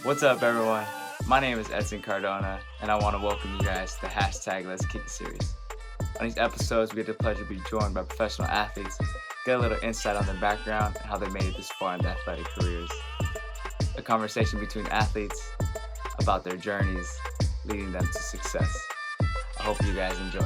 What's up, everyone? My name is Edson Cardona, and I want to welcome you guys to the Let's Kick It series. On these episodes, we get the pleasure to be joined by professional athletes, get a little insight on their background and how they made it this far in their athletic careers. A conversation between athletes about their journeys leading them to success. I hope you guys enjoy.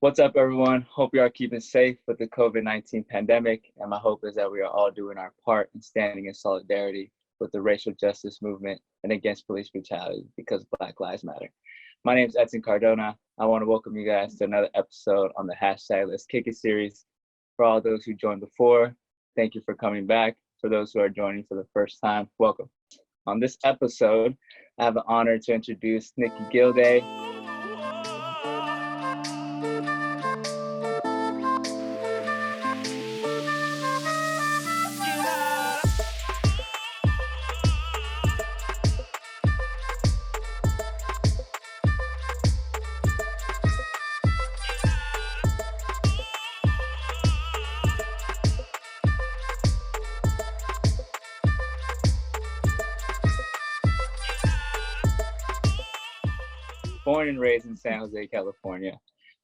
What's up, everyone? Hope you are keeping safe with the COVID-19 pandemic, and my hope is that we are all doing our part in standing in solidarity with the racial justice movement and against police brutality because Black Lives Matter. My name is Edson Cardona. I want to welcome you guys to another episode on the Let's Kick It series. For all those who joined before, thank you for coming back. For those who are joining for the first time, welcome. On this episode, I have the honor to introduce Nici Gilday. Born and raised in San Jose, California.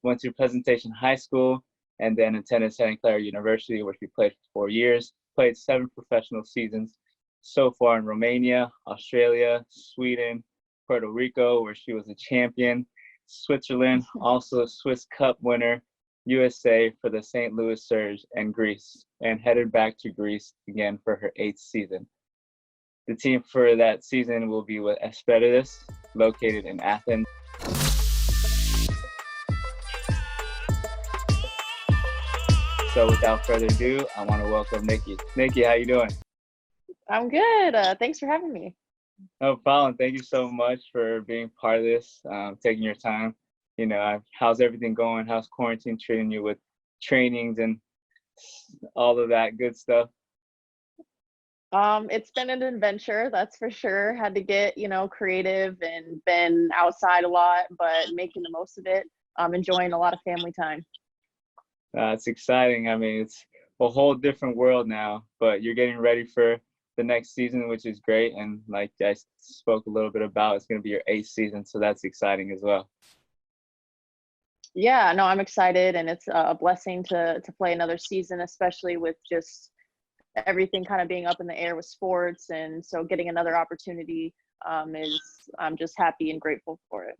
Went to Presentation High School and then attended Santa Clara University, where she played for 4 years, played 7 professional seasons so far in Romania, Australia, Sweden, Puerto Rico, where she was a champion, Switzerland, also a Swiss Cup winner, USA for the St. Louis Surge, and Greece, and headed back to Greece again for her 8th season. The team for that season will be with Asperitas, located in Athens. So without further ado, I want to welcome Nici. Nici, how you doing? I'm good. Thanks for having me. No problem. Thank you so much for being part of this, taking your time. How's everything going? How's quarantine treating you with trainings and all of that good stuff? It's been an adventure, that's for sure. Had to get, creative and been outside a lot, but making the most of it. I'm enjoying a lot of family time. It's exciting. I mean, it's a whole different world now, but you're getting ready for the next season, which is great. And like I spoke a little bit about, it's going to be your 8th season, so that's exciting as well. Yeah, no, I'm excited, and it's a blessing to play another season, especially with just everything kind of being up in the air with sports. And so getting another opportunity I'm just happy and grateful for it.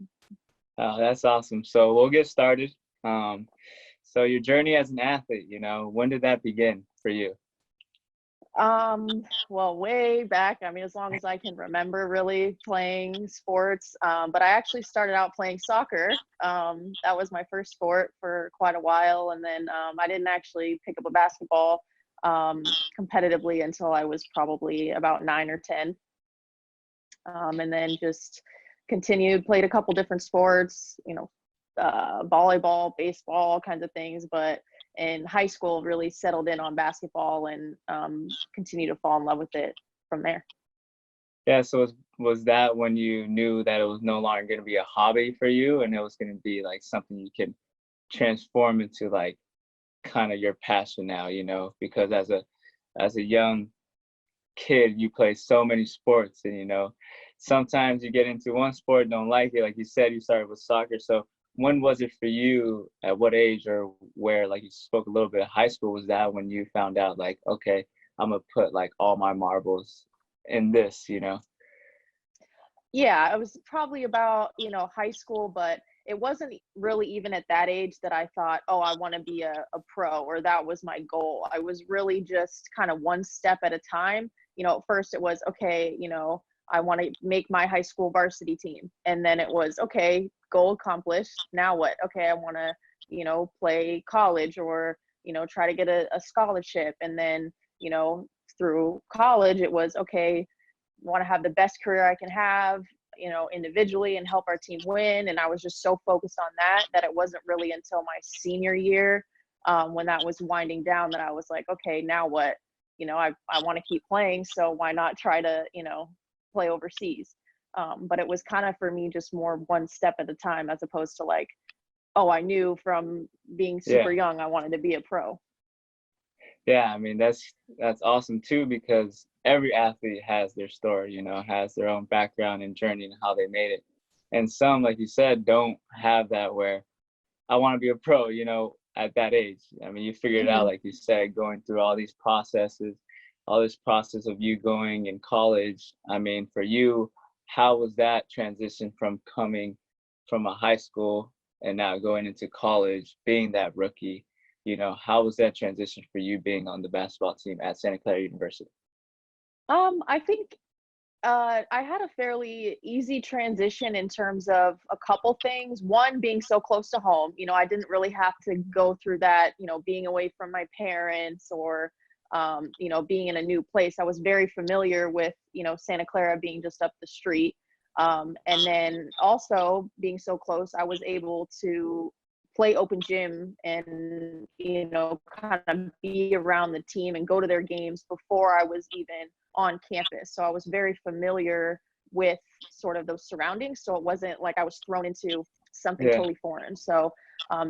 Oh, that's awesome. So we'll get started. So your journey as an athlete, when did that begin for you? Well, way back, I mean, as long as I can remember really playing sports. But I actually started out playing soccer. That was my first sport for quite a while. And then I didn't actually pick up a basketball competitively until I was probably about 9 or 10. And then just continued, played a couple different sports, volleyball, baseball, all kinds of things. But in high school, really settled in on basketball and continued to fall in love with it from there. Yeah, so was that when you knew that it was no longer going to be a hobby for you and it was going to be like something you could transform into like kind of your passion now, because as a young kid, you play so many sports and, sometimes you get into one sport, don't like it. Like you said, you started with soccer. So when was it for you, at what age or where, like you spoke a little bit of high school, was that when you found out like, okay, I'm gonna put like all my marbles in this, Yeah, it was probably about, high school, but it wasn't really even at that age that I thought, oh, I want to be a pro, or that was my goal. I was really just kind of one step at a time. At first it was, okay, I want to make my high school varsity team. And then it was, okay, goal accomplished. Now what? Okay, I want to, play college or, try to get a scholarship. And then, through college, it was, okay, want to have the best career I can have, individually and help our team win. And I was just so focused on that it wasn't really until my senior year, when that was winding down, that I was like, okay, now what? I want to keep playing. So why not try to, play overseas? But it was kind of for me just more one step at a time, as opposed to like, oh, I knew from being super Yeah. young I wanted to be a pro. Yeah, I mean that's awesome too because every athlete has their story, has their own background and journey and how they made it. And some, like you said, don't have that where I want to be a pro, at that age. I mean, you figured it out, Hmm. like you said, going through all these processes, all this process of you going in college. I mean, for you, how was that transition from coming from a high school and now going into college, being that rookie? How was that transition for you being on the basketball team at Santa Clara University? I think I had a fairly easy transition in terms of a couple things. One, being so close to home. I didn't really have to go through that, being away from my parents or, being in a new place. I was very familiar with, Santa Clara being just up the street. And then also being so close, I was able to play open gym and, kind of be around the team and go to their games before I was even on campus. So I was very familiar with sort of those surroundings. So it wasn't like I was thrown into something Yeah. totally foreign. So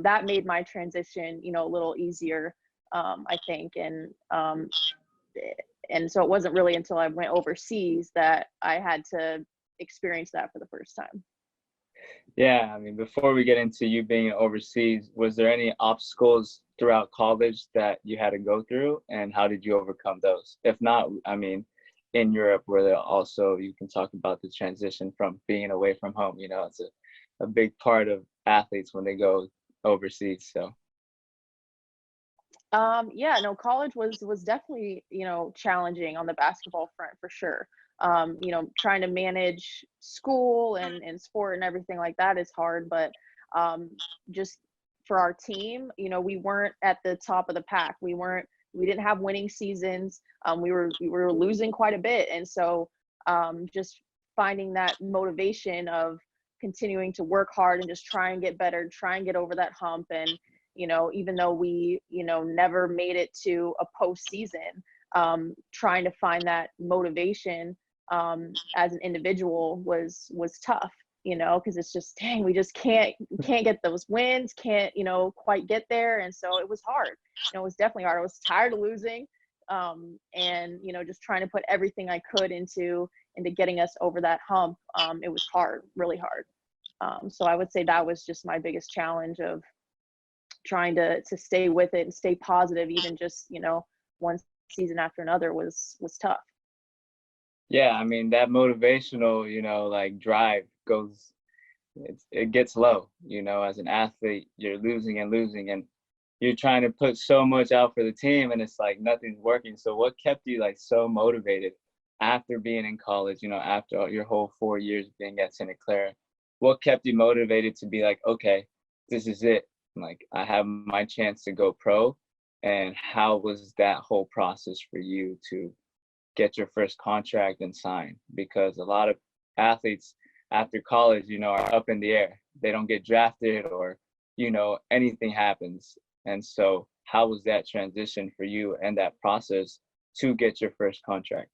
that made my transition, a little easier, I think. And so it wasn't really until I went overseas that I had to experience that for the first time. Yeah, I mean, before we get into you being overseas, was there any obstacles throughout college that you had to go through, and how did you overcome those? If not, I mean, in Europe, where there also you can talk about the transition from being away from home. It's a big part of athletes when they go overseas. So Yeah, no, college was definitely, challenging on the basketball front for sure. Trying to manage school and sport and everything like that is hard, but um, just for our team, we weren't at the top of the pack. We didn't have winning seasons. We were losing quite a bit, and so just finding that motivation of continuing to work hard and just try and get better, try and get over that hump. And even though we, never made it to a postseason, trying to find that motivation as an individual was tough, because it's just, dang, we just can't get those wins, can't, quite get there. And so it was hard. It was definitely hard. I was tired of losing, and just trying to put everything I could into getting us over that hump. It was hard, really hard. So I would say that was just my biggest challenge of trying to stay with it and stay positive, even just one season after another was tough. yeah, I mean that motivational, like drive goes, it gets low. As an athlete, you're losing and losing, and you're trying to put so much out for the team, and it's like nothing's working. So what kept you like so motivated after being in college? After your whole 4 years being at Santa Clara, what kept you motivated to be like, okay, this is it? Like I have my chance to go pro. And how was that whole process for you to get your first contract and sign? Because a lot of athletes after college, are up in the air. They don't get drafted or, anything happens. And so how was that transition for you and that process to get your first contract?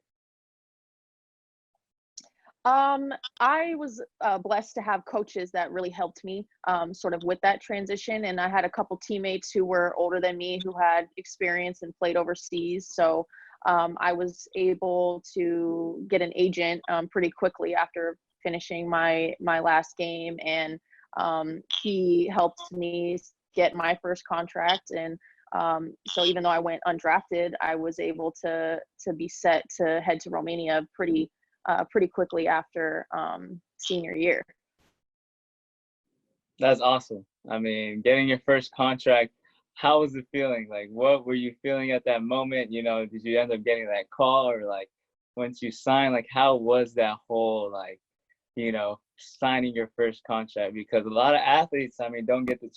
I was blessed to have coaches that really helped me sort of with that transition. And I had a couple teammates who were older than me who had experience and played overseas. So I was able to get an agent pretty quickly after finishing my last game. And he helped me get my first contract. And so even though I went undrafted, I was able to be set to head to Romania pretty quickly after senior year. That's awesome. I mean, getting your first contract, how was the feeling? Like, what were you feeling at that moment? Did you end up getting that call, or like once you signed, like how was that whole like, signing your first contract? Because a lot of athletes, I mean, don't get the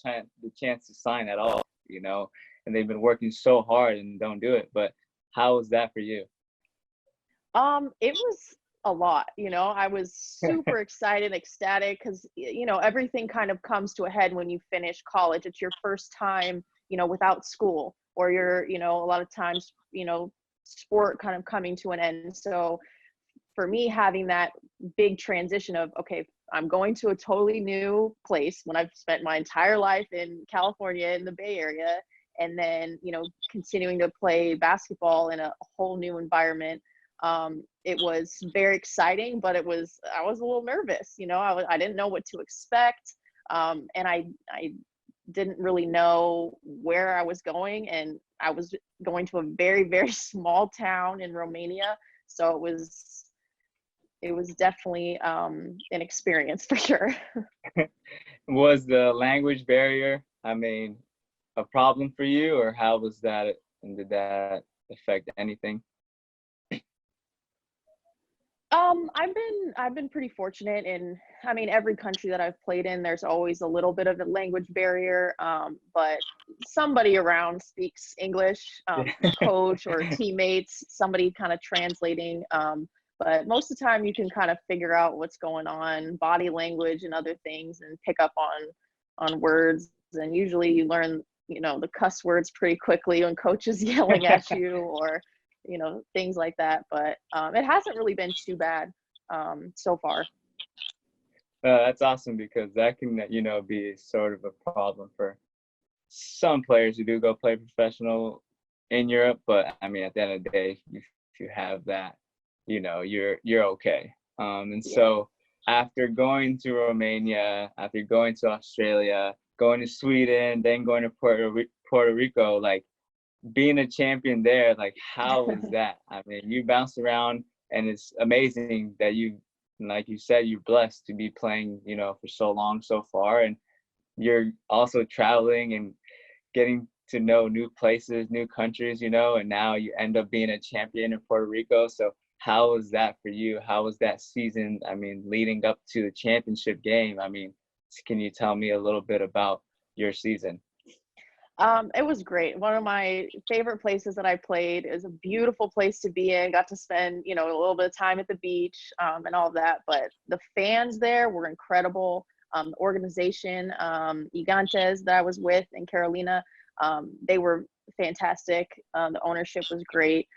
chance to sign at all, and they've been working so hard and don't do it. But how was that for you? It was a lot, I was super excited, ecstatic, because everything kind of comes to a head when you finish college. It's your first time, without school, or you're, a lot of times, sport kind of coming to an end. So for me, having that big transition of, okay, I'm going to a totally new place when I've spent my entire life in California in the Bay Area, and then, you know, continuing to play basketball in a whole new environment. It was very exciting, but I was a little nervous, you know. I didn't know what to expect. And I didn't really know where I was going, and I was going to a very, very small town in Romania. So it was definitely an experience for sure. Was the language barrier, I mean, a problem for you, or how was that, and did that affect anything? I've been pretty fortunate in, I mean, every country that I've played in, there's always a little bit of a language barrier. But somebody around speaks English, the coach or teammates, somebody kind of translating. But most of the time you can kind of figure out what's going on, body language and other things, and pick up on words. And usually you learn, you know, the cuss words pretty quickly when coach is yelling at you, or, you know, things like that. But it hasn't really been too bad so far. That's awesome, because that can, you know, be sort of a problem for some players who do go play professional in Europe. But I mean, at the end of the day, if you have that, you know, you're okay. And Yeah. so after going to Romania, after going to Australia, going to Sweden, then going to Puerto Rico, like being a champion there, like how was that? I mean, you bounced around, and it's amazing that you, like you said, you're blessed to be playing, you know, for so long so far, and you're also traveling and getting to know new places, new countries, you know, and now you end up being a champion in Puerto Rico. So how was that for you? How was that season? I mean, leading up to the championship game, I mean, can you tell me a little bit about your season? It was great. One of my favorite places that I played. Is a beautiful place to be in. Got to spend, you know, a little bit of time at the beach, and all of that. But the fans there were incredible. The organization, Gigantes, that I was with in Carolina, they were fantastic. The ownership was great.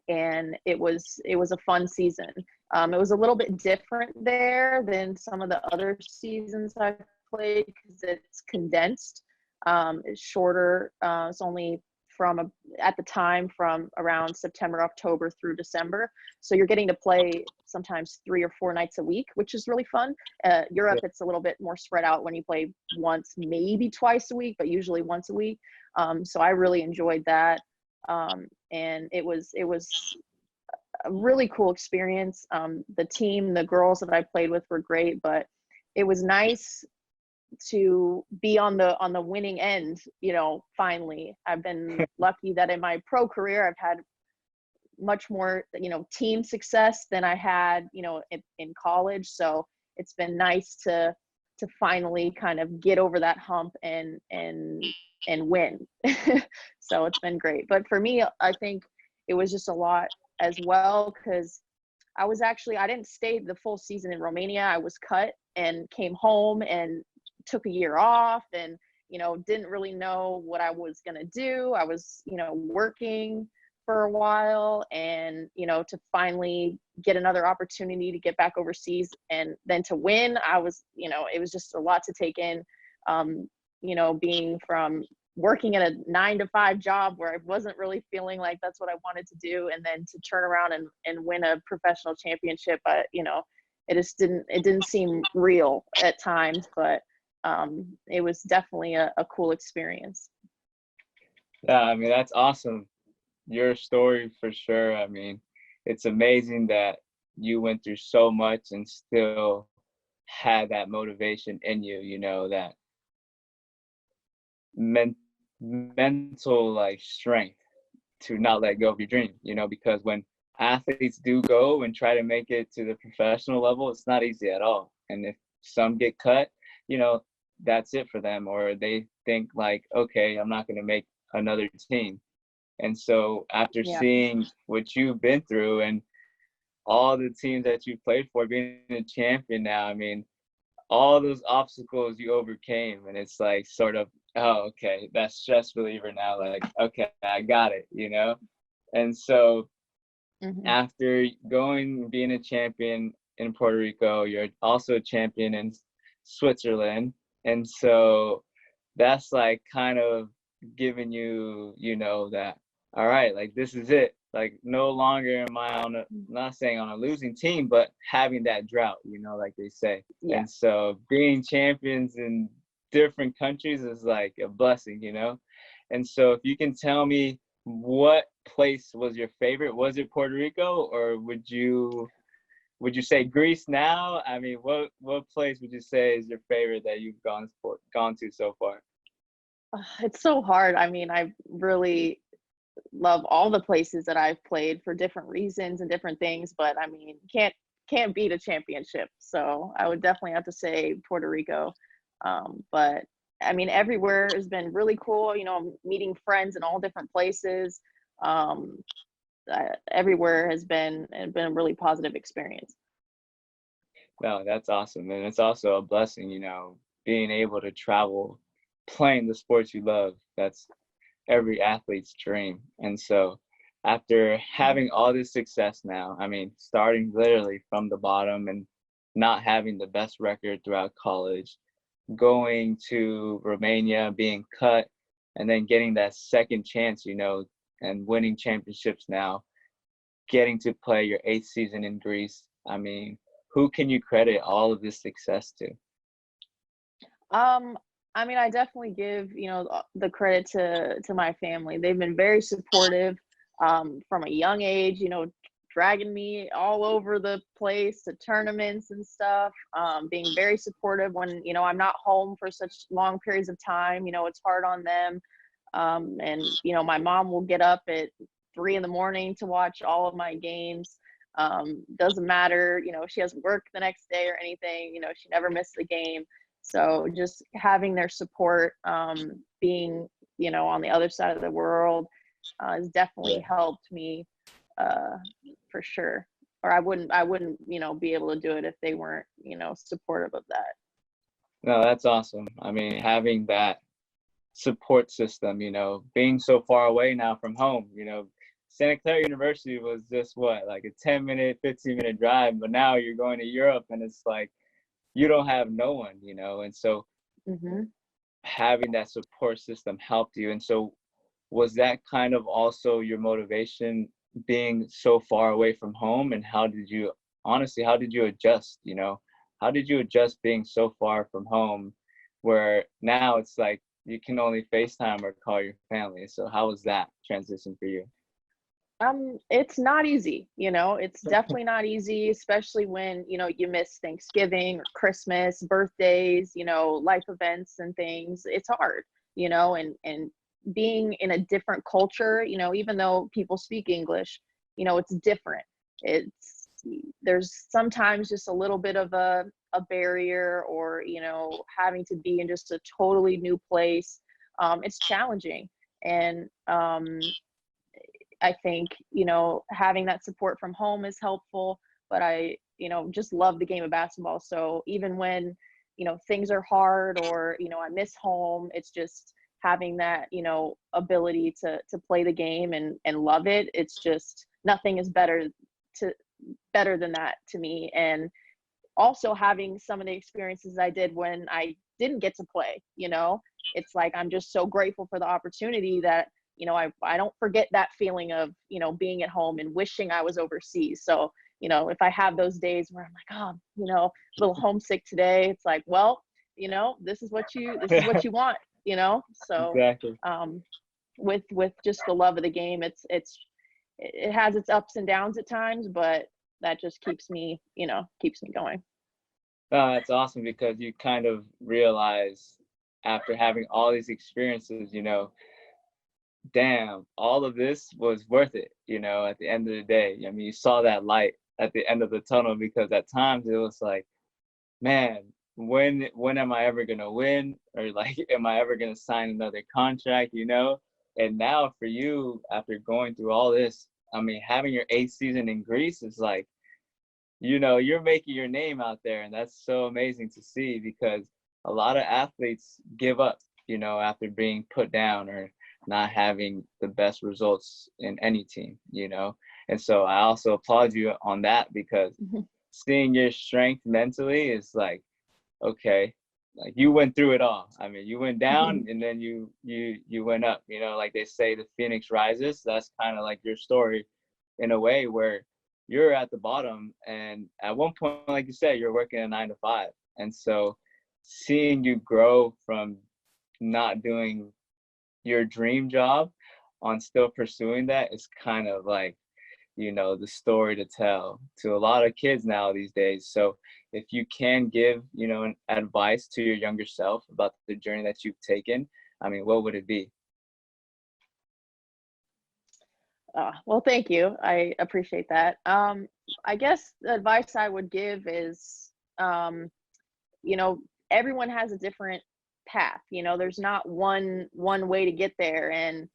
And it was a fun season. It was a little bit different there than some of the other seasons I've played, because it's condensed. It's shorter. It's only at the time from around September, October through December. So you're getting to play sometimes 3 or 4 nights a week, which is really fun. Europe, it's a little bit more spread out when you play once, maybe twice a week, but usually once a week. So I really enjoyed that. And it was a really cool experience. The team, the girls that I played with were great, but it was nice to be on the winning end, you know. Finally, I've been lucky that in my pro career I've had much more, you know, team success than I had, you know, in college. So it's been nice to finally kind of get over that hump and win. So it's been great. But for me, I think it was just a lot as well, because I didn't stay the full season in Romania. I was cut and came home and took a year off, and, you know, didn't really know what I was going to do. I was, you know, working for a while, and, you know, to finally get another opportunity to get back overseas and then to win, I was, you know, it was just a lot to take in. You know, being from working at a 9-to-5 job where I wasn't really feeling like that's what I wanted to do, and then to turn around and win a professional championship, you know, it didn't seem real at times. But it was definitely a cool experience. Yeah, I mean, that's awesome. Your story for sure. I mean, it's amazing that you went through so much and still had that motivation in you, you know, that mental like strength to not let go of your dream, you know, because when athletes do go and try to make it to the professional level, it's not easy at all. And if some get cut, you know, that's it for them, or they think like, okay, I'm not going to make another team. And so after Yeah. seeing what you've been through and all the teams that you played for, being a champion now, I mean, all those obstacles you overcame, and it's like sort of, oh, okay, that stress reliever now, like, okay, I got it, you know. And so Mhm. after going being a champion in Puerto Rico, you're also a champion in Switzerland, and so that's like kind of giving you, that all right, like this is it. Like no longer am I on a not saying on a losing team, but having that drought, like they say. Yeah. And so being champions in different countries is like a blessing. And so if you can tell me what place was your favorite, was it Puerto Rico or would you say Greece now? I mean, what place would you say is your favorite that you've gone to so far? It's so hard. I mean, I really love all the places that I've played for different reasons and different things, but I mean, can't beat a championship. So I would definitely have to say Puerto Rico. But I mean, everywhere has been really cool. Meeting friends in all different places. Um, Everywhere has been a really positive experience. No, that's awesome, and it's also a blessing, being able to travel, playing the sports you love. That's every athlete's dream. And so, after Mhm. having all this success now, I mean, starting literally from the bottom and not having the best record throughout college, going to Romania, being cut, and then getting that second chance, and winning championships now, getting to play your eighth season in Greece. I mean, who can you credit all of this success to? Um, I mean, I definitely give, the credit to my family. They've been very supportive, from a young age, dragging me all over the place to tournaments and stuff, being very supportive when, I'm not home for such long periods of time. It's hard on them. And, my mom will get up at 3 in the morning to watch all of my games. Doesn't matter, if she has work the next day or anything, she never missed a game. So just having their support, being, on the other side of the world, has definitely Yeah. helped me, uh, for sure. Or I wouldn't, be able to do it if they weren't, supportive of that. No, that's awesome. I mean, having that support system, being so far away now from home, Santa Clara University was just what, like a 10-minute, 15-minute drive, but now you're going to Europe and it's like you don't have no one, and so Hmm. having that support system helped you. And so was that kind of also your motivation being so far away from home? And how did you adjust, how did you adjust being so far from home where now it's like you can only FaceTime or call your family? So how was that transition for you? It's not easy, it's definitely not easy, especially when, you miss Thanksgiving or Christmas, birthdays, life events and things. It's hard, and being in a different culture, even though people speak English, it's different. It's there's sometimes just a little bit of a barrier or, having to be in just a totally new place. It's challenging. And I think, having that support from home is helpful, but I, just love the game of basketball. So even when, things are hard or, I miss home, it's just having that, ability to play the game and love it. It's just nothing is to better than that to me. And also having some of the experiences I did when I didn't get to play, it's like I'm just so grateful for the opportunity that, I don't forget that feeling of, being at home and wishing I was overseas. So, if I have those days where I'm like, oh, a little homesick today, it's like, well, this is what you want, So Exactly. um with just the love of the game, it has its ups and downs at times, but that just keeps me going. No, that's awesome because you kind of realize after having all these experiences, damn, all of this was worth it, at the end of the day. I mean, you saw that light at the end of the tunnel because at times it was like, man, when am I ever gonna win? Or like, am I ever gonna sign another contract, And now for you, after going through all this, I mean, having your eighth season in Greece is like, you're making your name out there, and that's so amazing to see because a lot of athletes give up, after being put down or not having the best results in any team, you know? And so I also applaud you on that, because seeing your strength mentally is like, okay, like you went through it all. I mean, you went down and then you went up, you know, like they say the phoenix rises. That's kind of like your story in a way, where you're at the bottom, and at one point, like you said, you're working a 9 to 5. And so seeing you grow from not doing your dream job on still pursuing that is kind of like, you know, the story to tell to a lot of kids now these days. So if you can give, you know, an advice to your younger self about the journey that you've taken, I mean, what would it be? Well, thank you. I appreciate that. I guess the advice I would give is, um, you know, everyone has a different path. You know, there's not one way to get there, and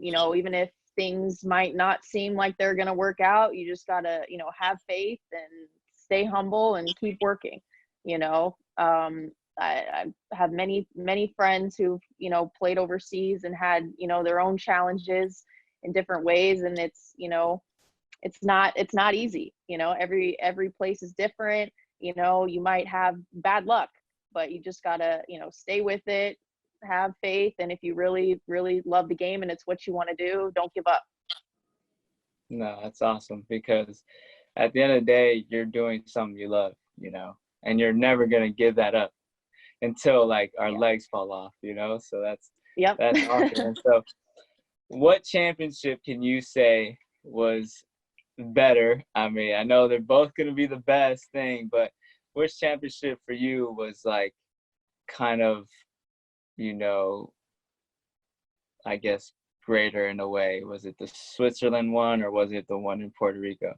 you know, even if things might not seem like they're gonna work out, you just gotta, you know, have faith and stay humble and keep working. You know, I have many friends who've, you know, played overseas and had, you know, their own challenges in different ways, and it's, you know, it's not easy. You know, every place is different. You know, you might have bad luck, but you just gotta, you know, stay with it, have faith, and if you really love the game and it's what you want to do, don't give up. No, that's awesome, because at the end of the day, you're doing something you love, you know, and you're never going to give that up until like our Yeah. legs fall off, you know? So Yep. that's awesome. And so what championship can you say was better? I mean, I know they're both going to be the best thing, but which championship for you was like kind of, you know, I guess greater in a way? Was it the Switzerland one or was it the one in Puerto Rico?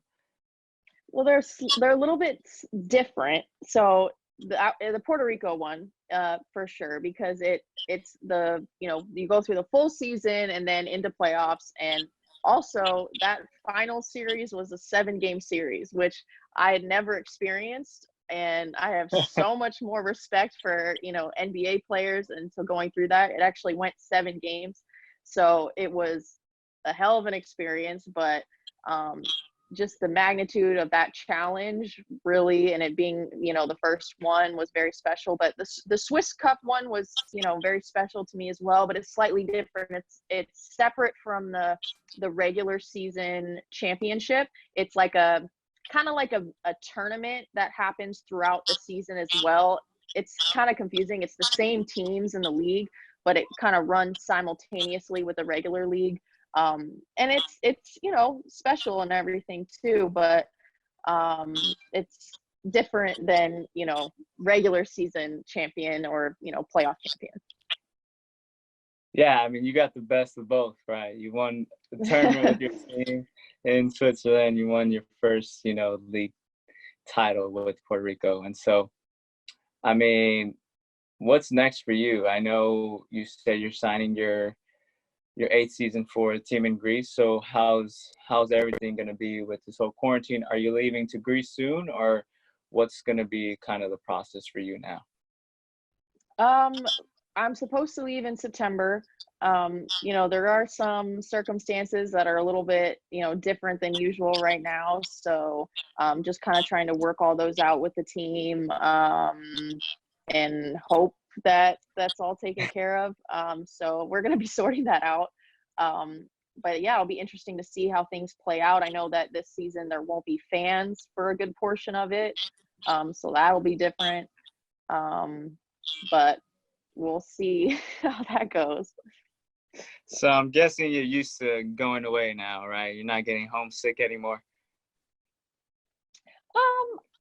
Well, they're a little bit different. So the Puerto Rico one, for sure, because it's the, you know, you go through the full season and then into playoffs, and also that final series was a 7 game series, which I had never experienced, and I have so much more respect for, you know, NBA players, and so going through that, it actually went 7 games, so it was a hell of an experience, but um, just the magnitude of that challenge really, and it being, you know, the first one was very special, but the Swiss Cup one was, you know, very special to me as well, but it's slightly different. It's separate from the regular season championship. It's like a kind of like a tournament that happens throughout the season as well. It's kind of confusing. It's the same teams in the league, but it kind of runs simultaneously with the regular league, and it's, you know, special and everything too, but it's different than, you know, regular season champion or, you know, playoff champion. Yeah, I mean, you got the best of both, right? You won the tournament with your team in Switzerland. You won your first, you know, league title with Puerto Rico. And so, I mean, what's next for you? I know you said you're signing your eighth season for a team in Greece. So how's everything going to be with this whole quarantine? Are you leaving to Greece soon, or what's going to be kind of the process for you now? um I'm supposed to leave in September. You know, there are some circumstances that are a little bit, you know, different than usual right now, so just kind of trying to work all those out with the team, and hope that that's all taken care of. So we're going to be sorting that out. Um, but yeah, it'll be interesting to see how things play out. I know that this season there won't be fans for a good portion of it, so that'll be different. Um, but we'll see how that goes. So I'm guessing you're used to going away now, right? You're not getting homesick anymore.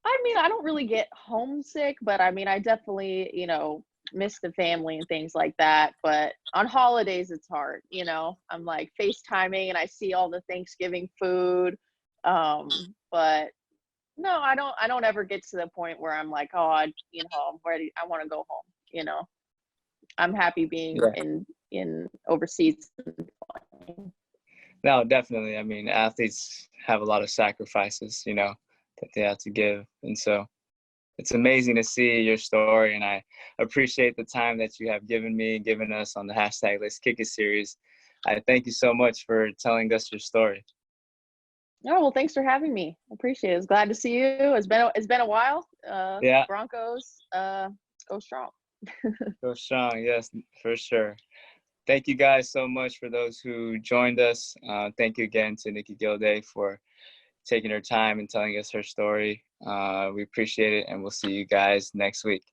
I mean, I don't really get homesick, but I mean, I definitely, you know, miss the family and things like that. But on holidays, it's hard, you know. I'm like FaceTiming and I see all the Thanksgiving food. But no, I don't ever get to the point where I'm like, oh, you know, I'm ready. I want to go home, you know. I'm happy being Yeah. in overseas. No, definitely. I mean, athletes have a lot of sacrifices, you know, that they have to give. And so it's amazing to see your story, and I appreciate the time that you have given me and given us on the hashtag Let's Kick It series. I thank you so much for telling us your story. Oh, well, thanks for having me. I appreciate it. It's glad to see you. It's been a while. Yeah, Broncos, go strong. go strong. Yes, for sure. Thank you guys so much for those who joined us. Thank you again to Nici Gilday for taking her time and telling us her story. We appreciate it, and we'll see you guys next week.